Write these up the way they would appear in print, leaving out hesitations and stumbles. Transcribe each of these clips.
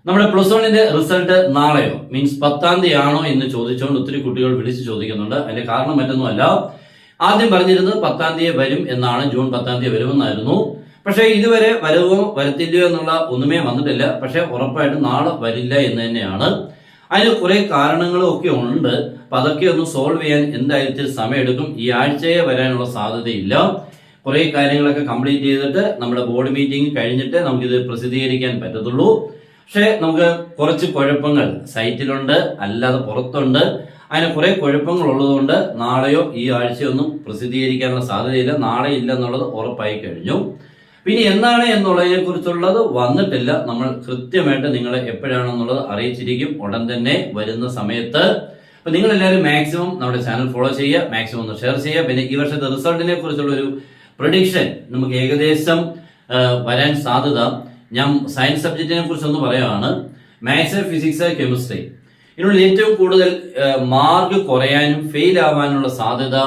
നമ്മുടെ പ്ലസ് വണ്ണിന്റെ റിസൾട്ട് നാളെയോ മീൻസ് 10-ാം തീയതി ആണോ എന്ന് ചോദിച്ചുകൊണ്ട് ഒത്തിരി കുട്ടികൾ വിളിച്ച് ചോദിക്കുന്നുണ്ട്. അതിന്റെ കാരണം മറ്റൊന്നുമല്ല, ആദ്യം പറഞ്ഞിരുന്നത് 10-ാം തീയതി വരും എന്നാണ്, ജൂൺ 10-ാം തീയതി വരുമെന്നായിരുന്നു. പക്ഷേ ഇതുവരെ വരുമോ വരത്തില്ലയോ എന്നുള്ള ഒന്നുമേ വന്നിട്ടില്ല. പക്ഷെ ഉറപ്പായിട്ടും നാളെ വരില്ല എന്ന് തന്നെയാണ്. അതിന് കുറെ കാരണങ്ങളും ഒക്കെ ഉണ്ട്. അപ്പൊ അതൊക്കെ ഒന്ന് സോൾവ് ചെയ്യാൻ എന്തായാലും സമയം എടുക്കും. ഈ ആഴ്ചയെ വരാനുള്ള സാധ്യതയില്ല. കുറെ കാര്യങ്ങളൊക്കെ കംപ്ലീറ്റ് ചെയ്തിട്ട് നമ്മുടെ ബോർഡ് മീറ്റിംഗ് കഴിഞ്ഞിട്ട് നമുക്കിത് പ്രസിദ്ധീകരിക്കാൻ പറ്റത്തുള്ളൂ. പക്ഷെ നമുക്ക് കുറച്ച് കുഴപ്പങ്ങൾ സൈറ്റിലുണ്ട്, അല്ലാതെ പുറത്തുണ്ട്. അതിന് കുറെ കുഴപ്പങ്ങൾ ഉള്ളതുകൊണ്ട് നാളെയോ ഈ ആഴ്ചയോ ഒന്നും പ്രസിദ്ധീകരിക്കാനുള്ള സാധ്യതയില്ല. നാളെ ഇല്ല എന്നുള്ളത് ഉറപ്പായി കഴിഞ്ഞു. പിന്നെ എന്താണ് എന്നുള്ളതിനെ കുറിച്ചുള്ളത് വന്നിട്ടില്ല. നമ്മൾ കൃത്യമായിട്ട് നിങ്ങളെ എപ്പോഴാണെന്നുള്ളത് അറിയിച്ചിരിക്കും ഉടൻ തന്നെ വരുന്ന സമയത്ത്. അപ്പൊ നിങ്ങൾ എല്ലാവരും മാക്സിമം നമ്മുടെ ചാനൽ ഫോളോ ചെയ്യുക, മാക്സിമം ഒന്ന് ഷെയർ ചെയ്യുക. പിന്നെ ഈ വർഷത്തെ റിസൾട്ടിനെ കുറിച്ചുള്ള ഒരു പ്രഡിക്ഷൻ നമുക്ക് ഏകദേശം വരാൻ സാധ്യത, ഞാൻ സയൻസ് സബ്ജക്റ്റിനെ കുറിച്ചൊന്ന് പറയുകയാണ്. മാത്സ്, ഫിസിക്സ്, കെമിസ്ട്രി ഇതിനുള്ള ഏറ്റവും കൂടുതൽ മാർക്ക് കുറയാനും ഫെയിൽ ആവാനുള്ള സാധ്യത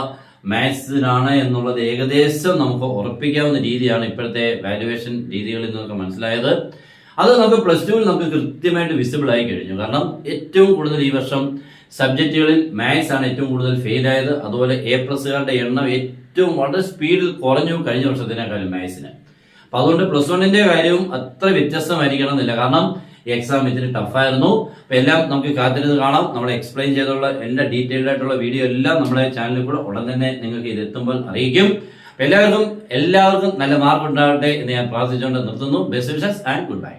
മാത്സിനാണ് എന്നുള്ളത് ഏകദേശം നമുക്ക് ഉറപ്പിക്കാവുന്ന രീതിയാണ് ഇപ്പോഴത്തെ വാല്യുവേഷൻ രീതികളിൽ നിന്നൊക്കെ മനസ്സിലായത്. അത് നമുക്ക് പ്ലസ് ടുവിൽ നമുക്ക് കൃത്യമായിട്ട് വിസിബിൾ ആയി കഴിഞ്ഞു. കാരണം ഏറ്റവും കൂടുതൽ ഈ വർഷം സബ്ജക്റ്റുകളിൽ മാത്സ് ആണ് ഏറ്റവും കൂടുതൽ ഫെയിൽ ആയത്. അതുപോലെ A+കാരുടെ എണ്ണം ഏറ്റവും വളരെ സ്പീഡിൽ കുറഞ്ഞു കഴിഞ്ഞ വർഷത്തിനേക്കാളും മാത്സിന്. അപ്പൊ അതുകൊണ്ട് പ്ലസ് വണ്ണിന്റെ കാര്യവും അത്ര വ്യത്യസ്തമായിരിക്കണം എന്നില്ല. കാരണം എക്സാം ഇത്തിരി ടഫായിരുന്നു. അപ്പൊ എല്ലാം നമുക്ക് കാത്തിരുന്ന് കാണാം. നമ്മൾ എക്സ്പ്ലെയിൻ ചെയ്തുള്ള എല്ലാ ഡീറ്റെയിൽഡ് ആയിട്ടുള്ള വീഡിയോ എല്ലാം നമ്മുടെ ചാനലിൽ കൂടെ ഉടൻ തന്നെ നിങ്ങൾക്ക് ഇത് എത്തുമ്പോൾ അറിയിക്കും. എല്ലാവർക്കും നല്ല മാർക്ക് ഉണ്ടാകട്ടെ എന്ന് ഞാൻ പ്രാർത്ഥിച്ചുകൊണ്ട് നിർത്തുന്നു. Best wishes and good bye.